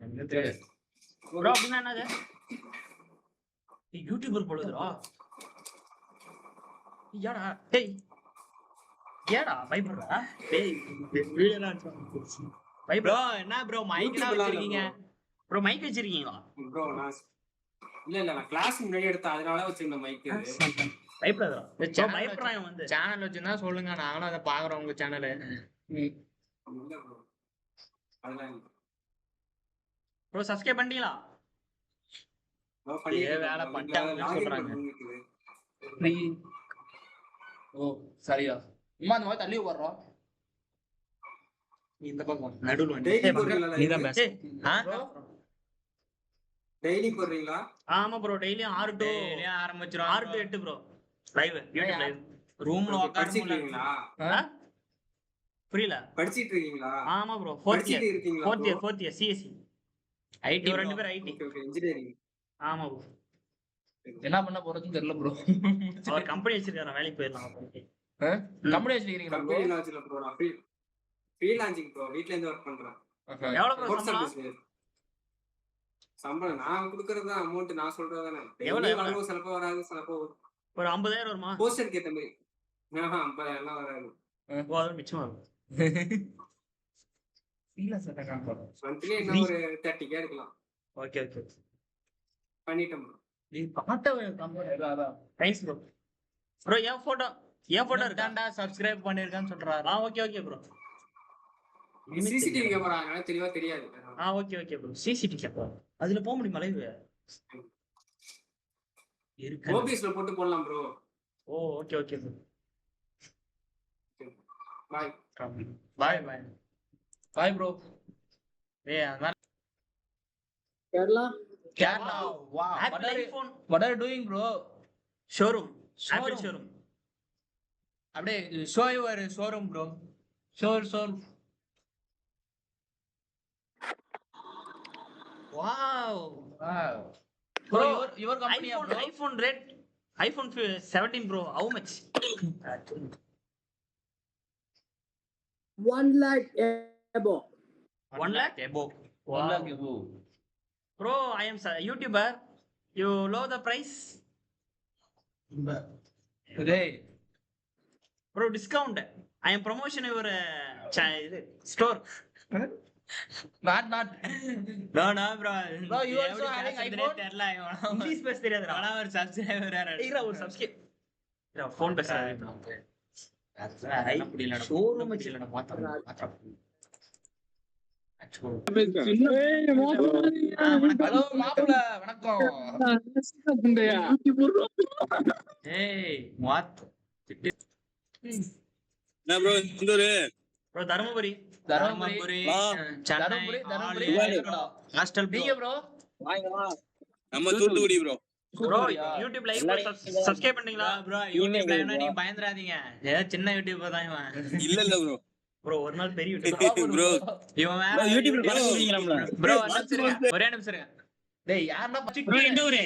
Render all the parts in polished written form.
அது ப்ரோ அப்படின்னா என்னது யூடியூபர் போலுதுரா ஏடா டேய் ஏடா பயப்படுறா டேய் ப்ரோ என்ன ப்ரோ மைக் வச்சிருக்கீங்க ப்ரோ மைக் வச்சிருக்கீங்களா ப்ரோ நான் இல்ல நான் கிளாஸ் முன்னாடி எடுத்த அதனால வச்சிருந்த மைக் பயப்படாதடா பயப்படுறான் வந்து சேனல் வச்சிருந்தா சொல்லுங்க நாங்களும் அதை பாக்குறோம் உங்க சேனல் ப்ரோ சப்ஸ்கிரைப் பண்ணீங்களா வேலை பண்ணிட்டாங்க சொல்றாங்க ஓ சரியா அம்மா அந்த மாதிரி தள்ளி வர்றோம் இந்த பக்கம் நடுவுல நீதான் பேச டெய்லி போடுறீங்களா ஆமா ப்ரோ டெய்லி 6 to ஆரம்பிச்சிரும் 6 to 8 bro live YouTube live ரூம்ல உட்கார்ந்துங்களா புரியல படிச்சிட்டு இருக்கீங்களா ஆமா bro 4th year CSC ID ரெண்டு பேர் ஐடி ஓகே இன்ஜினியரிங் ஆமா ப்ரோ என்ன பண்ண போறதுன்னு தெரியல ப்ரோ அவர் கம்பெனி வச்சிருக்காரு வேலைக்கு போயிரலாம் கம்பெனி வச்சிருக்கீங்களா ப்ரோ கம்பெனி வச்சிரல ப்ரோ நான் ஃப்ரீலான்சிங் ப்ரோ வீட்ல இருந்து வர்க் பண்றேன் எவ்வளவு ப்ரோ சம்பளம் சம்பளம் நான் குடுக்குறது அமௌண்ட் நான் சொல்றது தானே எவ்வளவு சிலப்போ வராது சிலப்போ ஒரு 50000 வருமா போஸ்டருக்கு ஏத்த மாதிரி 50 எல்லாம் வராது அது மிச்சமா இருக்கும் மந்த்லி என்ன ஒரு 30k எடுக்கலாம் ஓகே ஓகே பண்ணிட்டோம் ப்ரோ நீ பாட்ட கம்பெனி தேங்க்ஸ் ப்ரோ ப்ரோ ஏன் போட்டோ இருக்காண்டா சப்ஸ்கிரைப் பண்ணிருக்கான்னு சொல்றாரு okay okay bro CCTV camera அதனால தெளிவா தெரியாது okay okay bro CCTV camera அதுல போக முடியுமா லைவ் இருக்கு ஓபிஎஸ்ல போட்டு போடலாம் ப்ரோ ஓ ஓகே ஓகே ப்ரோ பாய் பாய் பாய் பாய் ப்ரோ அதான் Kerala wow what are you doing bro showroom apple showroom அப்படியே show your showroom bro show wow bro your company iPhone red iPhone 17 bro how much 1 lakh above 1 lakh above wow. 1 lakh above bro I am a YouTuber you know the price today bro discount I am promotion your store not no bro you also having iPhone தெரியல English பேச தெரியாதுடா ஆனா ஒரு subscriber ஏறா ஒரு subscribe phone பேசுறாரு showroom வச்சில நான் மாத்திரம் ஹலோ மாப்ள வணக்கம் ஏய் வாட் என்ன ப்ரோ இந்தூரு ப்ரோ தர்மபுரி சென்னை ஹாஸ்டல் நீங்க ப்ரோ நம்ம Thoothukudi bro bro YouTube live subscribe பண்ணீங்களா ப்ரோ யூடியூப் லைவ்னா நீங்க பயந்துறாதீங்க ஏதோ சின்ன யூடியூபர் தான் இவன் இல்ல ப்ரோ ப்ரோ ஒரு நாள் பெரிய யூடியூபர் ப்ரோ இவன் வேற யூடியூப்ல பாக்க சொல்றீங்க நம்மள ப்ரோ ஒரே நிமிஷம் இருங்க டேய் யாரனா ப்ரோ இந்த ஊரே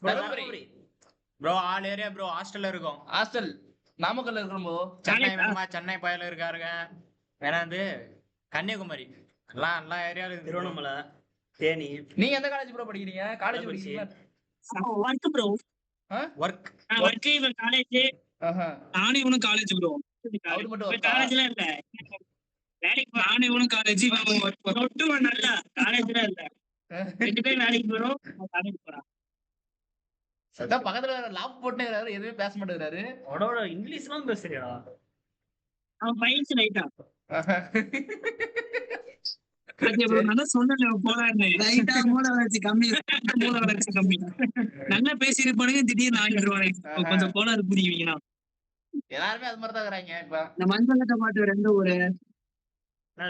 Dharmapuri bro all area bro ஹாஸ்டல்ல இருக்கோம் ஹாஸ்டல் நாமக்கல்ல இருக்கோம் ப்ரோ சென்னை பையல இருக்காருங்க வேணாந்து கன்னியாகுமரி எல்லா ஏரியால இருக்கு திருவண்ணாமலை தேனி நீங்க எந்த காலேஜ் ப்ரோ படிக்கிறீங்க காலேஜ் படிக்கிறீங்களா work bro வர்க் இவன் காலேஜ் நானும் இவனும் காலேஜ் ப்ரோ காலேஜ்ல இல்ல வேலைக்கு நானும் இவனும் காலேஜ் ஒட்டுவன் நல்ல காலேஜ்ல இல்ல 2 பேரும் வேலைக்கு போறோம் காலேஜ் போறான் சதா பக்கத்துல லாப் போட்டுறாரு எதுவே பேச மாட்டேங்கிறாரு அவனோட இங்கிலீஷ்லாம் பேசுறியா அவன் பைன்ஸ் லைட்டா நல்லா பேசிருப்பானுங்க திடீர்னு ஆகிடுவாங்க கொஞ்சம் கோளாறு புரியுவீங்களா எல்லாருமே அது மாதிரிதான் இருக்கிறாங்க இப்ப இந்த மஞ்சள் கட்ட பாட்டு ரெண்டு ஊரு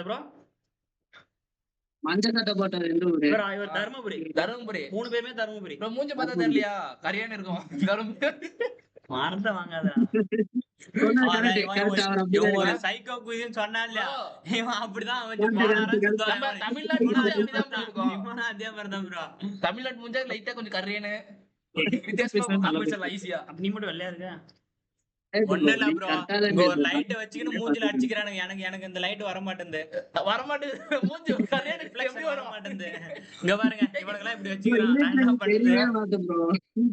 ப்ரோ மஞ்சள் கட்ட பாட்டு ரெண்டு ஊரு தர்மபுரி 3 பேருமே தர்மபுரி இப்ப மூஞ்சி பார்த்தா தெரியலையா கரியான்னு இருக்கும் தர்மபுரி மறந்த வாங்காத சைக்கோ குயின்னு சொன்னா இல்லையா இவன் அப்படிதான் அதே மாதிரிதான் ப்ரோ தமிழ்நாட்டு மூஞ்சா லைட்டா கொஞ்சம் கரியனு வித்தியாசமா ஈஸியா நீ மட்டும் வெள்ளையா இருக்க ஒண்ணு இல்ல ப்ரோ ஒரு லைட் வச்சுக்கிட்டு மூஞ்சில அடிச்சுக்கிறானுங்க எனக்கு இந்த லைட் வர மாட்டேங்குது மூஞ்சி கரியனு மாட்டேங்குது. இங்க பாருங்க இவனுங்கலாம் இப்படி வச்சுக்கிறான். நான் என்ன பண்றது?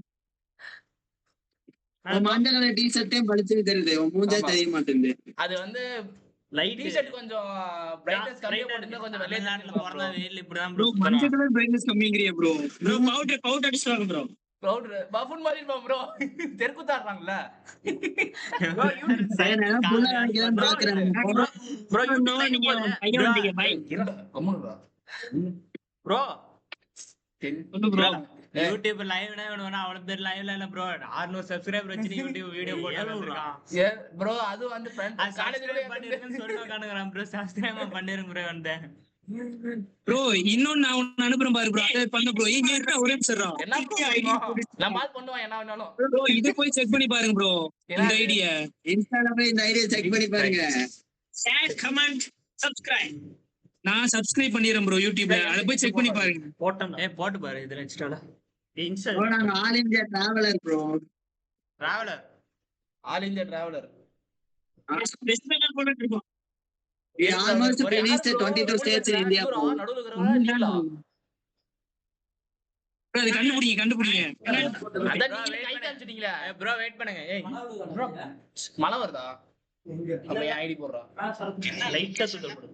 மஞ்சள் கலர் டி-ஷர்ட்டே பளிச்சுன்னு தெரியுது, உன் மூஞ்சே தெரிய மாட்டேங்குது. அது வந்து லைட் டி-ஷர்ட் கொஞ்சம் பிரைட்னஸ் கம்மியா போட்டுட்டா கொஞ்சம் வெள்ளையா வெளிநாட்டுல தெரியும் பிறந்தா வெயில் இப்படிதான் ப்ரோ ப்ரோ. மஞ்சள் கலர் பிரைட்னஸ் கம்மிங்கறியா ப்ரோ ப்ரோ பவுடர் அடிச்சுவாங்க ப்ரோ பவுடர் பஃபூன் மாதிரி இருப்பான் ப்ரோ. தெருக்குத்தாடுறாங்கல்ல. சரி, நான் புள்ள நினைக்கிறேன்னு பாக்குறேன். ப்ரோ நீங்க ஐயா வந்தீங்க பை ப்ரோ ஒண்ணு ப்ரோ யூடியூப் லைவ்னா வேணும்னா அவ்வளவு பேர் லைவ்ல இல்ல ப்ரோ. 600 சப்ஸ்கிரைபர் வச்சு யூடியூப் வீடியோ போட்டு வந்திருக்கான். ப்ரோ அது வந்து ஃப்ரெண்ட் காலேஜ்ல பண்ணிருக்கேன்னு சொல்லிட்டு உட்காந்துக்கிறான் ப்ரோ. சப்ஸ்கிரைப் பண்ணிருங்க ப்ரோ வந்து. ப்ரோ இன்னொன்னு நான் உன்னை அனுப்புறேன் பாரு ப்ரோ அதை பண்ண ப்ரோ இங்க இருக்க ஒரே நிமிஷம் என்ன ப்ரோ நான் பால் பண்ணுவேன் என்ன வேணாலும். ப்ரோ இது போய் செக் பண்ணி பாருங்க ப்ரோ இந்த ஐடியா இன்ஸ்டால போய் இந்த ஐடியா செக் பண்ணி பாருங்க. ஷேர் கமெண்ட் சப்ஸ்கிரைப் நான் சப்ஸ்கிரைப் பண்ணிறேன் ப்ரோ யூடியூப்ல அத போய் செக் பண்ணி பாருங்க. போட்டோம் போட்டு பாரு இதுல இன்ஸ்டால. ப்ரோ நாங்க all India traveller bro. Traveller all India traveller. Best banner போட்டுட்டு இருக்கோம். We almost finished 22 states in India bro. நடுவுல இருக்கறவங்க நீங்களா? ப்ரோ அது கண்டுபிடிங்க அதான் நீங்க கை காமிச்சிட்டீங்களே. ப்ரோ வெயிட் பண்ணுங்க. ஏய் ப்ரோ மழை வருதா? அப்ப என் ஐடி போடுறா. லைட்டா சுட போடு.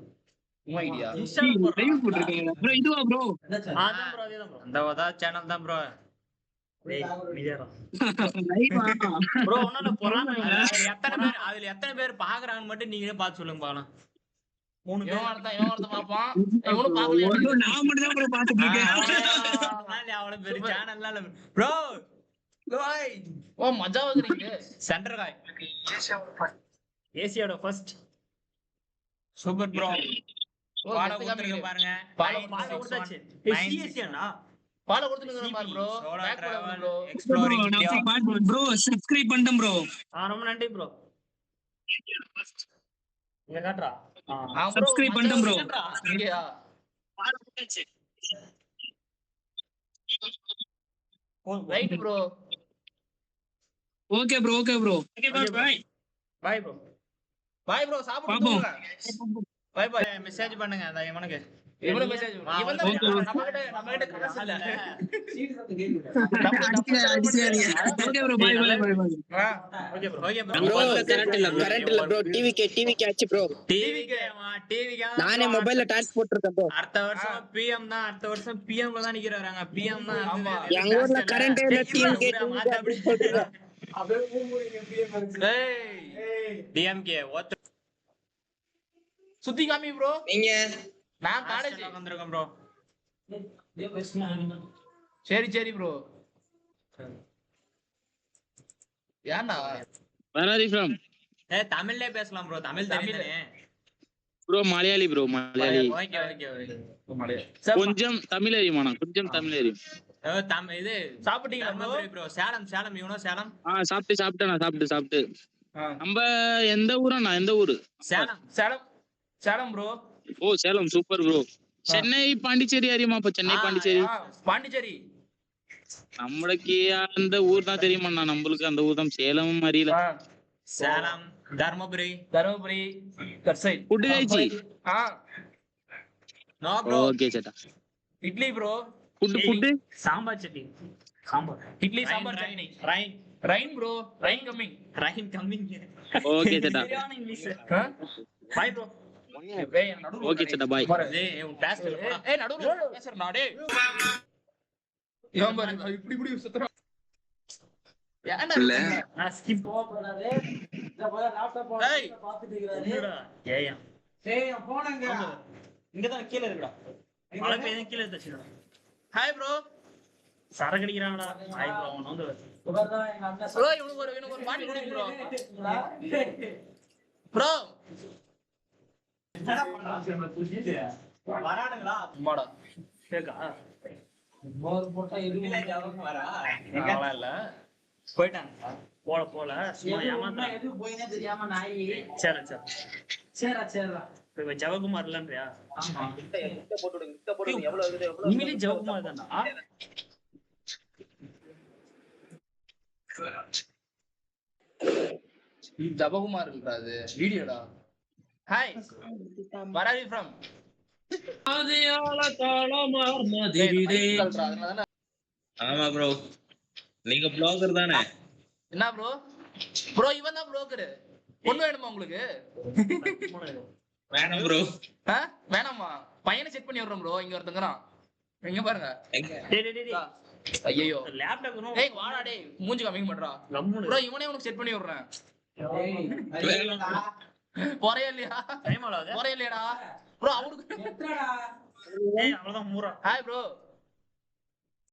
உங்க ஐடியா? இன்ஸ்டால லைவ் போட்டுருக்கீங்க ப்ரோ இதுவா ப்ரோ அதான் ப்ரோ அதேதான் ப்ரோ. அந்த வதா சேனல் தான் ப்ரோ. டேய் மீடியாரா லைவா ப்ரோ ஒண்ணு பொறாம இல்ல. அதுல எத்தனை பேர் பாக்குறாங்கன்னு மட்டும் நீங்களே பார்த்து சொல்லுங்க பாக்கலாம். 3 பேர் இவன் ஒருத்தன் பாப்பான். இவனும் பாக்கலையா? ப்ரோ நான் மட்டும் தான் ப்ரோ பாத்துட்டு இருக்கேன். அவ்வளவு பெரிய சேனல்லாம் இல்ல ப்ரோ. ஓ மஜா வந்துறீங்க. சென்டர் காய் ஏசியோட ஃபர்ஸ்ட் சூப்பர் ப்ரோ. பாட கொடுத்துருங்க பாருங்க. பாட கொடுத்தாச்சு. சிஎஸ்சியாடா பால கொடுத்துட்டு பாரு ப்ரோ. பேக் ப்ரோ போடு bro. Exploring India. Bro subscribe பண்ணிட்டேன் ப்ரோ. ரொம்ப நன்றி ப்ரோ. இங்க காட்றா. சப்ஸ்கிரைப் பண்ணிட்டேன் ப்ரோ. இங்கயா? Right bro. Okay bro bye bye bro. Bye bro சாப்பிட்டு பாப்போம். போங்க. By by. மெசேஜ் பண்ணுங்க அந்த இவனுக்கு. இவன மெசேஜ். இவன் தான் நம்ம கிட்ட காசு இல்ல. Okay bro bye okay bro. Okay bro current இல்ல ப்ரோ டிவிக்கு ஆச்சு ப்ரோ. டிவிக்கு நானே மொபைல்ல டாக்ஸ் போட்டுருக்கேன் ப்ரோ. அடுத்த வருஷம் பிஎம் தான். அடுத்த வருஷம் பிஎம்ல தான் நிக்கிறாங்க. பிஎம் தான். ஆமா. எங்க ஊர்ல கரண்ட் இல்ல டிவிக்கு டிஎம்கே ஓத்து சுத்தி காமி ப்ரோ. நீங்க நான் காலேஜ் வந்திருக்கேன் ப்ரோ. சரி ப்ரோ. ஏன்னா where are you from தமிழ்லயே பேசலாம் ப்ரோ. தமிழ் தெரியுதானே bro Malayali bro Malayali okay கொஞ்சம் தமிழ் அறியுமாண்ணா கொஞ்சம் தமிழ் அறியும் இது சாப்பிட்டீங்களா ப்ரோ? சேலம் இவனோ சேலம். சாப்பிட்டு நம்ம எந்த ஊரண்ணா எந்த ஊரு சேலம் ப்ரோ. ஓ சேலம் சூப்பர் ப்ரோ. சென்னை பாண்டிச்சேரி அறியுமா? அப்ப சென்னை பாண்டிச்சேரி நம்மளுக்கு அந்த ஊர் தான் தெரியுமாண்ணா. நம்மளுக்கு அந்த ஊர் தான் சேலம் அறியல. சேலம் தர்மபுரி கர்சைட் ஃபுட் கைச்சி நோ ப்ரோ. ஓகே சேட்டா. Idli bro. Food sambar chutney. Sambar idli sambar chutney. Rain bro. Rain coming. Okay சேட்டா. English bye bro. ஓகே சேட்டா பை. ஏய் உன் பேஸ்ட் இல்ல. ஏய் நடுவுல பேசுறடா டேய். இவன் பாரு இப்படி சுத்துறான். இல்ல நான் ஸ்கிப் போறாதே. இந்த போல லேப்டாப் பாத்துட்டு இருக்கறானே. ஏய் போனங்க. இங்க தான் கீழ இருக்குடா. மழை பெய்யுது கீழ தச்சிடா. Hi bro. சரக்கு அடிக்கிறாங்கடா. Hi bro. அவன் வந்து ப்ரோ இவனுக்கு ஒரு பாட்டு குடிங்க ப்ரோ. ப்ரோ வரானுங்களா? அம்மாடா கேக்கா மோர் போட்டா எதுவும் வரா. எங்கலாம் இல்ல போயிட்டாங்க. போல சும்மா ஏமாந்தா எதுவும் போயினே தெரியாம நாயி. சரி இப்ப ஜவகுமார் இல்லன்றியா? ஆமா. உண்மையிலே ஜவகுமார் தானா? ஜபகுமார் இல்லடா அது வீடியோடா. Hi where are you from? ஆமா ப்ரோ, நீங்க பிளாகர் தானே? என்ன ப்ரோ? ப்ரோ இவன் தான் புரோக்கர். பொண்ணு வேணுமா உங்களுக்கு? வேணாம் ப்ரோ. வேணாமா? பையனை செட் பண்ணி விடுறோம் ப்ரோ. இங்க ஒருத்தங்கறான், இங்க பாருங்க. ஐயோ லேப்டாப் டேய் வாடா டேய், மூஞ்சி கம்மிங் பண்றா ப்ரோ. இவனே உனக்கு செட் பண்ணி விடுறேன். போறே இல்லையா? டைம் ஆகாது. போறே இல்லையாடா ப்ரோ? அவனுக்கு அவ்வளவுதான் மூரா. Hi bro.